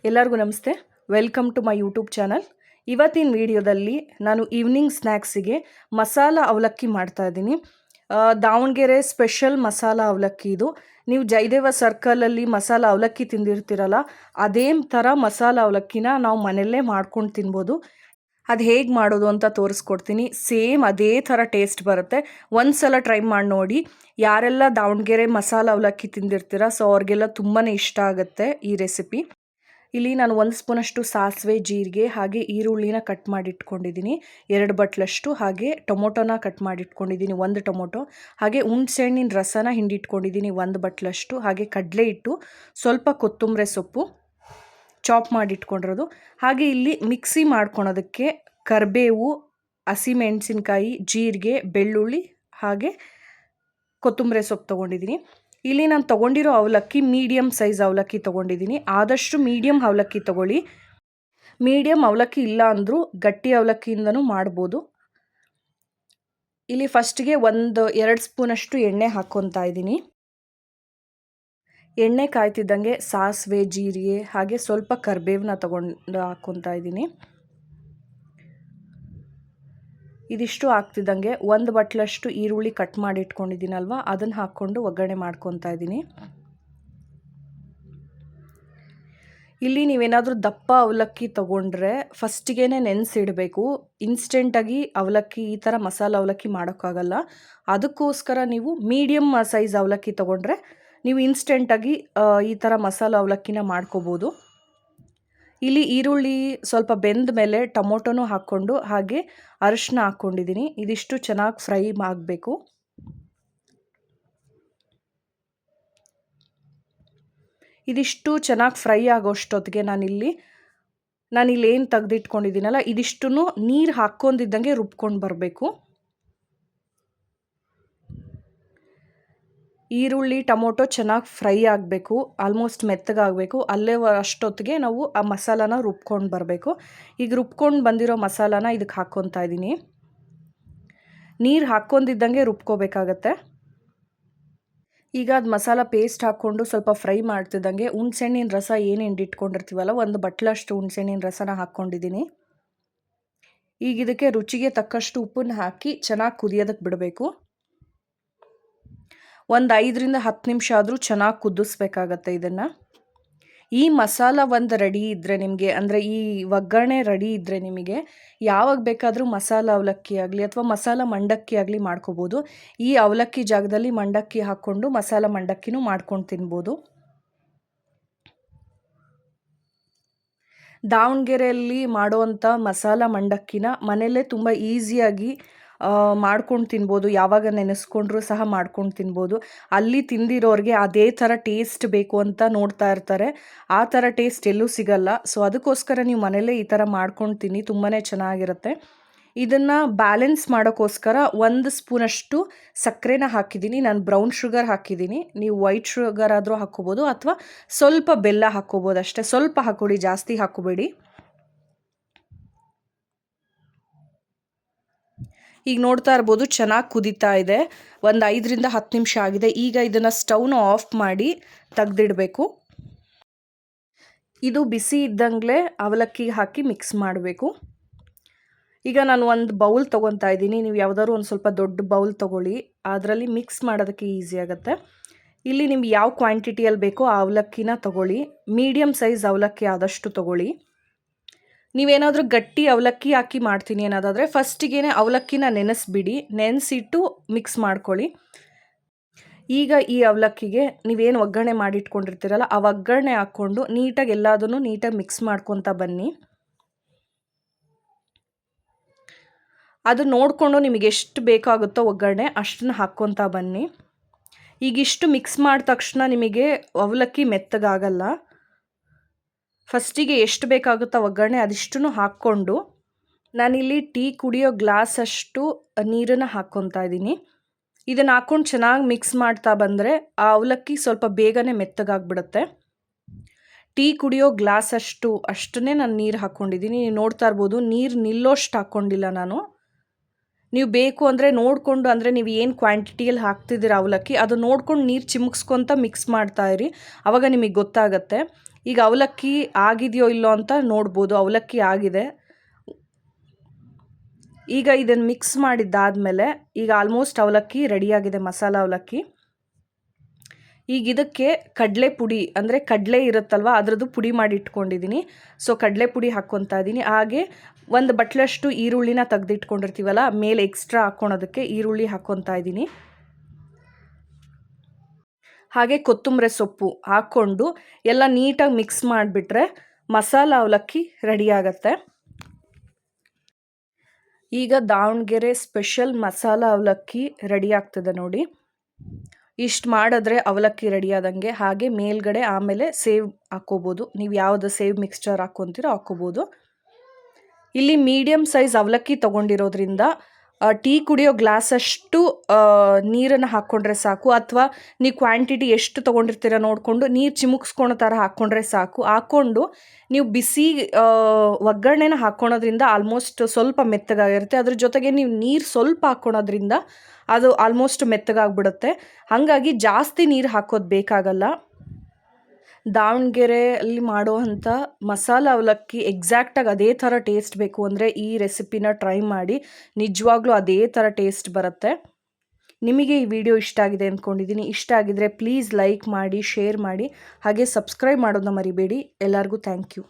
ಎಲ್ಲರಿಗೂ ನಮಸ್ತೆ. Welcome to my YouTube channel. ಇವತ್ತಿನ ವಿಡಿಯೋದಲ್ಲಿ ನಾನು ಈವ್ನಿಂಗ್ ಸ್ನ್ಯಾಕ್ಸಿಗೆ ಮಸಾಲ ಅವಲಕ್ಕಿ ಮಾಡ್ತಾ ಇದ್ದೀನಿ. ದಾವಣಗೆರೆ ಸ್ಪೆಷಲ್ ಮಸಾಲ ಅವಲಕ್ಕಿ ಇದು. ನೀವು ಜಯದೇವ ಸರ್ಕಲಲ್ಲಿ ಮಸಾಲ ಅವಲಕ್ಕಿ ತಿಂದಿರ್ತೀರಲ್ಲ, ಅದೇ ಥರ ಮಸಾಲ ಅವಲಕ್ಕಿನ ನಾವು ಮನೆಯಲ್ಲೇ ಮಾಡ್ಕೊಂಡು ತಿನ್ಬೋದು. ಅದು ಹೇಗೆ ಮಾಡೋದು ಅಂತ ತೋರಿಸ್ಕೊಡ್ತೀನಿ. ಸೇಮ್ ಅದೇ ಥರ ಟೇಸ್ಟ್ ಬರುತ್ತೆ. ಒಂದು ಸಲ ಟ್ರೈ ಮಾಡಿ ನೋಡಿ. ಯಾರೆಲ್ಲ ದಾವಣಗೆರೆ ಮಸಾಲ ಅವಲಕ್ಕಿ ತಿಂದಿರ್ತೀರ, ಸೊ ಅವ್ರಿಗೆಲ್ಲ ತುಂಬಾ ಇಷ್ಟ ಆಗುತ್ತೆ ಈ ರೆಸಿಪಿ. ಇಲ್ಲಿ ನಾನು 1 ಸ್ಪೂನಷ್ಟು ಸಾಸಿವೆ, ಜೀರಿಗೆ ಹಾಗೆ ಈರುಳ್ಳಿನ ಕಟ್ ಮಾಡಿ ಇಟ್ಕೊಂಡಿದ್ದೀನಿ 2 ಬಟ್ಲಷ್ಟು. ಹಾಗೆ ಟೊಮೊಟೊನ ಕಟ್ ಮಾಡಿ ಇಟ್ಕೊಂಡಿದ್ದೀನಿ 1 ಟೊಮೊಟೊ. ಹಾಗೆ ಹುಣಸೆಹಣ್ಣಿನ ರಸನ ಹಿಂಡಿಟ್ಕೊಂಡಿದ್ದೀನಿ 1 ಬಟ್ಲಷ್ಟು. ಹಾಗೆ ಕಡಲೆ ಹಿಟ್ಟು, ಸ್ವಲ್ಪ ಕೊತ್ತಂಬರಿ ಸೊಪ್ಪು ಚಾಪ್ ಮಾಡಿ ಇಟ್ಕೊಂಡಿರೋದು. ಹಾಗೆ ಇಲ್ಲಿ ಮಿಕ್ಸಿ ಮಾಡ್ಕೊಳೋದಕ್ಕೆ ಕರಿಬೇವು, ಹಸಿಮೆಣಸಿನ್ಕಾಯಿ, ಜೀರಿಗೆ, ಬೆಳ್ಳುಳ್ಳಿ ಹಾಗೆ ಕೊತ್ತಂಬರಿ ಸೊಪ್ಪು ತೊಗೊಂಡಿದ್ದೀನಿ. ಇಲ್ಲಿ ನಾನು ತೊಗೊಂಡಿರೋ ಅವಲಕ್ಕಿ ಮೀಡಿಯಮ್ ಸೈಜ್ ಅವಲಕ್ಕಿ ತೊಗೊಂಡಿದ್ದೀನಿ. ಆದಷ್ಟು ಮೀಡಿಯಮ್ ಅವಲಕ್ಕಿ ತೊಗೊಳ್ಳಿ. ಮೀಡಿಯಮ್ ಅವಲಕ್ಕಿ ಇಲ್ಲ ಅಂದರೂ ಗಟ್ಟಿ ಅವಲಕ್ಕಿಯಿಂದನೂ ಮಾಡ್ಬೋದು. ಇಲ್ಲಿ ಫಸ್ಟಿಗೆ 1-2 ಸ್ಪೂನಷ್ಟು ಎಣ್ಣೆ ಹಾಕ್ಕೊತಾ ಇದ್ದೀನಿ. ಎಣ್ಣೆ ಕಾಯ್ತಿದ್ದಂಗೆ ಸಾಸಿವೆ, ಜೀರಿಗೆ ಹಾಗೆ ಸ್ವಲ್ಪ ಕರಿಬೇವನ್ನ ತೊಗೊಂಡು ಹಾಕ್ಕೊತಾ ಇದ್ದೀನಿ. ಇದಿಷ್ಟು ಆಗ್ತಿದ್ದಂಗೆ 1 ಬಟ್ಲಷ್ಟು ಈರುಳ್ಳಿ ಕಟ್ ಮಾಡಿ ಇಟ್ಕೊಂಡಿದ್ದೀನಲ್ವ, ಅದನ್ನು ಹಾಕ್ಕೊಂಡು ಒಗ್ಗರಣೆ ಮಾಡ್ಕೊತಾ ಇದ್ದೀನಿ. ಇಲ್ಲಿ ನೀವೇನಾದರೂ ದಪ್ಪ ಅವಲಕ್ಕಿ ತೊಗೊಂಡ್ರೆ ಫಸ್ಟಿಗೆ ನೆನೆಸಿಡಬೇಕು. ಇನ್ಸ್ಟೆಂಟಾಗಿ ಅವಲಕ್ಕಿ ಈ ಥರ ಮಸಾಲ ಅವಲಕ್ಕಿ ಮಾಡೋಕ್ಕಾಗಲ್ಲ. ಅದಕ್ಕೋಸ್ಕರ ನೀವು ಮೀಡಿಯಮ್ ಸೈಜ್ ಅವಲಕ್ಕಿ ತೊಗೊಂಡ್ರೆ ನೀವು ಇನ್ಸ್ಟೆಂಟಾಗಿ ಈ ಥರ ಮಸಾಲ ಅವಲಕ್ಕಿನ ಮಾಡ್ಕೋಬೋದು. ಇಲ್ಲಿ ಈರುಳ್ಳಿ ಸ್ವಲ್ಪ ಬೆಂದ ಮೇಲೆ ಟೊಮೊಟೊನೂ ಹಾಕ್ಕೊಂಡು ಹಾಗೆ ಅರಿಶಿನ ಹಾಕ್ಕೊಂಡಿದ್ದೀನಿ. ಇದಿಷ್ಟು ಚೆನ್ನಾಗಿ ಫ್ರೈ ಆಗಬೇಕು. ಇದಿಷ್ಟು ಚೆನ್ನಾಗಿ ಫ್ರೈ ಆಗೋಷ್ಟೊತ್ತಿಗೆ ನಾನಿಲ್ಲಿ ಏನು ತೆಗೆದಿಟ್ಕೊಂಡಿದ್ದೀನಲ್ಲ, ಇದಿಷ್ಟು ನೀರು ಹಾಕ್ಕೊಂಡಿದ್ದಂಗೆ ರುಬ್ಕೊಂಡು ಬರಬೇಕು. ಈರುಳ್ಳಿ ಟೊಮೊಟೊ ಚೆನ್ನಾಗಿ ಫ್ರೈ ಆಗಬೇಕು, ಆಲ್ಮೋಸ್ಟ್ ಮೆತ್ತಗಾಗಬೇಕು. ಅಲ್ಲೇ ಅಷ್ಟೊತ್ತಿಗೆ ನಾವು ಆ ಮಸಾಲಾನ ರುಬ್ಕೊಂಡು ಬರಬೇಕು. ಈಗ ರುಬ್ಕೊಂಡು ಬಂದಿರೋ ಮಸಾಲಾನ ಇದಕ್ಕೆ ಹಾಕ್ಕೊತಾ ಇದ್ದೀನಿ. ನೀರು ಹಾಕ್ಕೊಂಡಿದ್ದಂಗೆ ರುಬ್ಕೋಬೇಕಾಗತ್ತೆ. ಈಗ ಅದು ಮಸಾಲ ಪೇಸ್ಟ್ ಹಾಕ್ಕೊಂಡು ಸ್ವಲ್ಪ ಫ್ರೈ ಮಾಡ್ತಿದ್ದಂಗೆ ಹುಣಸೆಹಣ್ಣಿನ ರಸ ಏನು ಹಿಂಡಿಟ್ಕೊಂಡಿರ್ತೀವಲ್ಲ, 1 ಬಟ್ಲಷ್ಟು ಹುಣಸೆಹಣ್ಣಿನ ರಸನ ಹಾಕ್ಕೊಂಡಿದ್ದೀನಿ. ಈಗ ಇದಕ್ಕೆ ರುಚಿಗೆ ತಕ್ಕಷ್ಟು ಉಪ್ಪನ್ನು ಹಾಕಿ ಚೆನ್ನಾಗಿ ಕುದಿಯೋದಕ್ಕೆ ಬಿಡಬೇಕು. 5-10 ನಿಮಿಷ ಆದರೂ ಚೆನ್ನಾಗಿ ಕುದಿಸ್ಬೇಕಾಗತ್ತೆ ಇದನ್ನು. ಈ ಮಸಾಲ ರೆಡಿ ಇದ್ದರೆ ನಿಮಗೆ, ಅಂದರೆ ಈ ಒಗ್ಗರಣೆ ರೆಡಿ ಇದ್ದರೆ ನಿಮಗೆ ಯಾವಾಗ ಬೇಕಾದರೂ ಮಸಾಲ ಅವಲಕ್ಕಿ ಆಗಲಿ ಅಥವಾ ಮಸಾಲ ಮಂಡಕ್ಕಿ ಆಗಲಿ ಮಾಡ್ಕೋಬೋದು. ಈ ಅವಲಕ್ಕಿ ಜಾಗದಲ್ಲಿ ಮಂಡಕ್ಕಿ ಹಾಕ್ಕೊಂಡು ಮಸಾಲ ಮಂಡಕ್ಕಿನೂ ಮಾಡ್ಕೊಂಡು ತಿನ್ಬೋದು. ದಾವಣಗೆರೆಯಲ್ಲಿ ಮಾಡುವಂಥ ಮಸಾಲ ಮಂಡಕ್ಕಿನ ಮನೆಯಲ್ಲೇ ತುಂಬ ಈಸಿಯಾಗಿ ಮಾಡ್ಕೊಂಡು ತಿನ್ಬೋದು. ಯಾವಾಗ ನೆನೆಸ್ಕೊಂಡ್ರೂ ಸಹ ಮಾಡ್ಕೊಂಡು ತಿನ್ಬೋದು. ಅಲ್ಲಿ ತಿಂದಿರೋರಿಗೆ ಅದೇ ಥರ ಟೇಸ್ಟ್ ಬೇಕು ಅಂತ ನೋಡ್ತಾ ಇರ್ತಾರೆ. ಆ ಥರ ಟೇಸ್ಟ್ ಎಲ್ಲೂ ಸಿಗಲ್ಲ. ಸೊ ಅದಕ್ಕೋಸ್ಕರ ನೀವು ಮನೆಯಲ್ಲೇ ಈ ಥರ ಮಾಡ್ಕೊಂಡು ತಿನ್ನಿ, ತುಂಬಾ ಚೆನ್ನಾಗಿರುತ್ತೆ. ಇದನ್ನು ಬ್ಯಾಲೆನ್ಸ್ ಮಾಡೋಕ್ಕೋಸ್ಕರ 1 ಸ್ಪೂನಷ್ಟು ಸಕ್ಕರೆನ ಹಾಕಿದ್ದೀನಿ. ನಾನು ಬ್ರೌನ್ ಶುಗರ್ ಹಾಕಿದ್ದೀನಿ. ನೀವು ವೈಟ್ ಶುಗರ್ ಆದರೂ ಹಾಕ್ಕೋಬೋದು ಅಥವಾ ಸ್ವಲ್ಪ ಬೆಲ್ಲ ಹಾಕ್ಕೋಬೋದು ಅಷ್ಟೇ. ಸ್ವಲ್ಪ ಹಾಕ್ಕೊಡಿ, ಜಾಸ್ತಿ ಹಾಕ್ಕೋಬೇಡಿ. ಈಗ ನೋಡ್ತಾ ಇರ್ಬೋದು ಚೆನ್ನಾಗಿ ಕುದೀತಾ ಇದೆ. 5-10 ನಿಮಿಷ ಆಗಿದೆ. ಈಗ ಇದನ್ನು ಸ್ಟವ್ನ ಆಫ್ ಮಾಡಿ ತೆಗೆದಿಡಬೇಕು. ಇದು ಬಿಸಿ ಇದ್ದಂಗೆ ಅವಲಕ್ಕಿಗೆ ಹಾಕಿ ಮಿಕ್ಸ್ ಮಾಡಬೇಕು. ಈಗ ನಾನು 1 ಬೌಲ್ ತೊಗೊತಾ ಇದ್ದೀನಿ. ನೀವು ಯಾವುದಾದ್ರು ಒಂದು ಸ್ವಲ್ಪ ದೊಡ್ಡ ಬೌಲ್ ತೊಗೊಳ್ಳಿ, ಅದರಲ್ಲಿ ಮಿಕ್ಸ್ ಮಾಡೋದಕ್ಕೆ ಈಸಿ ಆಗುತ್ತೆ. ಇಲ್ಲಿ ನಿಮ್ಗೆ ಯಾವ ಕ್ವಾಂಟಿಟಿಯಲ್ಲಿ ಬೇಕೋ ಆ ಅವಲಕ್ಕಿನ ತೊಗೊಳ್ಳಿ. ಮೀಡಿಯಮ್ ಸೈಜ್ ಅವಲಕ್ಕಿ ಆದಷ್ಟು ತೊಗೊಳ್ಳಿ. ನೀವೇನಾದರೂ ಗಟ್ಟಿ ಅವಲಕ್ಕಿ ಹಾಕಿ ಮಾಡ್ತೀನಿ ಅನ್ನೋದಾದರೆ ಫಸ್ಟಿಗೆ ಅವಲಕ್ಕಿನ ನೆನೆಸ್ಬಿಡಿ, ನೆನೆಸಿಟ್ಟು ಮಿಕ್ಸ್ ಮಾಡ್ಕೊಳ್ಳಿ. ಈಗ ಈ ಅವಲಕ್ಕಿಗೆ ನೀವೇನು ಒಗ್ಗರಣೆ ಮಾಡಿಟ್ಕೊಂಡಿರ್ತೀರಲ್ಲ, ಆ ಒಗ್ಗರಣೆ ಹಾಕ್ಕೊಂಡು ನೀಟಾಗಿ ಎಲ್ಲದನ್ನು ನೀಟಾಗಿ ಮಿಕ್ಸ್ ಮಾಡ್ಕೊತಾ ಬನ್ನಿ. ಅದು ನೋಡಿಕೊಂಡು ನಿಮಗೆ ಎಷ್ಟು ಬೇಕಾಗುತ್ತೋ ಒಗ್ಗರಣೆ ಅಷ್ಟನ್ನು ಹಾಕ್ಕೊತಾ ಬನ್ನಿ. ಈಗಿಷ್ಟು ಮಿಕ್ಸ್ ಮಾಡಿದ ತಕ್ಷಣ ನಿಮಗೆ ಅವಲಕ್ಕಿ ಮೆತ್ತಗಾಗಲ್ಲ. ಫಸ್ಟಿಗೆ ಎಷ್ಟು ಬೇಕಾಗುತ್ತೋ ಒಗ್ಗರಣೆ ಅದಿಷ್ಟನ್ನು ಹಾಕ್ಕೊಂಡು ನಾನಿಲ್ಲಿ ಟೀ ಕುಡಿಯೋ ಗ್ಲಾಸಷ್ಟು ನೀರನ್ನು ಹಾಕ್ಕೊತಾ ಇದ್ದೀನಿ. ಇದನ್ನು ಹಾಕ್ಕೊಂಡು ಚೆನ್ನಾಗಿ ಮಿಕ್ಸ್ ಮಾಡ್ತಾ ಬಂದರೆ ಆ ಅವಲಕ್ಕಿ ಸ್ವಲ್ಪ ಬೇಗನೆ ಮೆತ್ತಗಾಗ್ಬಿಡುತ್ತೆ. ಟೀ ಕುಡಿಯೋ ಅಷ್ಟನ್ನೇ ನಾನು ನೀರು ಹಾಕ್ಕೊಂಡಿದ್ದೀನಿ. ನೀವು ನೋಡ್ತಾ ಇರ್ಬೋದು, ನೀರು ನಿಲ್ಲೋಷ್ಟು ಹಾಕ್ಕೊಂಡಿಲ್ಲ ನಾನು. ನೀವು ಬೇಕು ಅಂದರೆ ನೋಡಿಕೊಂಡು, ಅಂದರೆ ನೀವು ಏನು ಕ್ವಾಂಟಿಟಿಯಲ್ಲಿ ಹಾಕ್ತಿದ್ದೀರ ಅವಲಕ್ಕಿ ಅದು ನೋಡ್ಕೊಂಡು ನೀರು ಚಿಮುಕ್ಸ್ಕೊತ ಮಿಕ್ಸ್ ಮಾಡ್ತಾಯಿರಿ, ಆವಾಗ ನಿಮಗೆ ಗೊತ್ತಾಗತ್ತೆ. ಈಗ ಅವಲಕ್ಕಿ ಆಗಿದೆಯೋ ಇಲ್ಲೋ ಅಂತ ನೋಡ್ಬೋದು. ಅವಲಕ್ಕಿ ಆಗಿದೆ. ಈಗ ಇದನ್ನು ಮಿಕ್ಸ್ ಮಾಡಿದ್ದಾದಮೇಲೆ ಈಗ ಆಲ್ಮೋಸ್ಟ್ ಅವಲಕ್ಕಿ ರೆಡಿಯಾಗಿದೆ, ಮಸಾಲ ಅವಲಕ್ಕಿ. ಈಗ ಇದಕ್ಕೆ ಕಡಲೆ ಪುಡಿ ಅಂದರೆ ಕಡಲೆ ಇರುತ್ತಲ್ವ ಅದರದ್ದು ಪುಡಿ ಮಾಡಿ ಇಟ್ಕೊಂಡಿದ್ದೀನಿ. ಸೊ ಕಡಲೆ ಪುಡಿ ಹಾಕ್ಕೊತಾ ಇದ್ದೀನಿ. ಹಾಗೆ ಒಂದು ಬಟ್ಲಷ್ಟು ಈರುಳ್ಳಿನ ತೆಗೆದಿಟ್ಕೊಂಡಿರ್ತೀವಲ್ಲ, ಮೇಲೆ ಎಕ್ಸ್ಟ್ರಾ ಹಾಕ್ಕೊಳೋದಕ್ಕೆ ಈರುಳ್ಳಿ ಹಾಕ್ಕೊತಾ ಇದ್ದೀನಿ. ಹಾಗೆ ಕೊತ್ತಂಬರಿ ಸೊಪ್ಪು ಹಾಕ್ಕೊಂಡು ಎಲ್ಲ ನೀಟಾಗಿ ಮಿಕ್ಸ್ ಮಾಡಿಬಿಟ್ರೆ ಮಸಾಲ ಅವಲಕ್ಕಿ ರೆಡಿಯಾಗತ್ತೆ. ಈಗ ದಾವಣಗೆರೆ ಸ್ಪೆಷಲ್ ಮಸಾಲ ಅವಲಕ್ಕಿ ರೆಡಿ ಆಗ್ತದೆ ನೋಡಿ. ಇಷ್ಟು ಮಾಡಿದ್ರೆ ಅವಲಕ್ಕಿ ರೆಡಿ ಆದಂಗೆ. ಹಾಗೆ ಮೇಲ್ಗಡೆ ಆಮೇಲೆ ಸೇವ್ ಹಾಕ್ಕೋಬೋದು. ನೀವು ಯಾವುದು ಸೇವ್ ಮಿಕ್ಸ್ಚರ್ ಹಾಕ್ಕೊತೀರೋ ಹಾಕ್ಕೋಬೋದು. ಇಲ್ಲಿ ಮೀಡಿಯಮ್ ಸೈಜ್ ಅವಲಕ್ಕಿ ತೊಗೊಂಡಿರೋದ್ರಿಂದ ಟೀ ಕುಡಿಯೋ ಗ್ಲಾಸಷ್ಟು ನೀರನ್ನು ಹಾಕ್ಕೊಂಡ್ರೆ ಸಾಕು, ಅಥವಾ ನೀವು ಕ್ವಾಂಟಿಟಿ ಎಷ್ಟು ತೊಗೊಂಡಿರ್ತೀರ ನೋಡಿಕೊಂಡು ನೀರು ಚಿಮುಕ್ಸ್ಕೊಳೋ ಥರ ಹಾಕ್ಕೊಂಡ್ರೆ ಸಾಕು. ಹಾಕ್ಕೊಂಡು ನೀವು ಬಿಸಿ ಒಗ್ಗರಣೆನ ಹಾಕ್ಕೊಳೋದ್ರಿಂದ ಆಲ್ಮೋಸ್ಟ್ ಸ್ವಲ್ಪ ಮೆತ್ತಗಾಗಿರುತ್ತೆ. ಅದ್ರ ಜೊತೆಗೆ ನೀವು ನೀರು ಸ್ವಲ್ಪ ಹಾಕ್ಕೊಳೋದ್ರಿಂದ ಅದು ಆಲ್ಮೋಸ್ಟ್ ಮೆತ್ತಗಾಗ್ಬಿಡುತ್ತೆ. ಹಾಗಾಗಿ ಜಾಸ್ತಿ ನೀರು ಹಾಕೋದು ಬೇಕಾಗಲ್ಲ. ದಾವಣಗೆರೆಯಲ್ಲಿ ಮಾಡುವಂಥ ಮಸಾಲ ಅವಲಕ್ಕಿ ಎಕ್ಸಾಕ್ಟಾಗಿ ಅದೇ ಥರ ಟೇಸ್ಟ್ ಬೇಕು ಅಂದರೆ ಈ ರೆಸಿಪಿನ ಟ್ರೈ ಮಾಡಿ. ನಿಜವಾಗ್ಲೂ ಅದೇ ಥರ ಟೇಸ್ಟ್ ಬರುತ್ತೆ. ನಿಮಗೆ ಈ ವಿಡಿಯೋ ಇಷ್ಟ ಆಗಿದೆ ಅಂದ್ಕೊಂಡಿದ್ದೀನಿ. ಇಷ್ಟ ಆಗಿದರೆ ಪ್ಲೀಸ್ ಲೈಕ್ ಮಾಡಿ, ಶೇರ್ ಮಾಡಿ, ಹಾಗೆ ಸಬ್ಸ್ಕ್ರೈಬ್ ಮಾಡೋದನ್ನ ಮರಿಬೇಡಿ. ಎಲ್ಲರಿಗೂ ಥ್ಯಾಂಕ್ ಯು.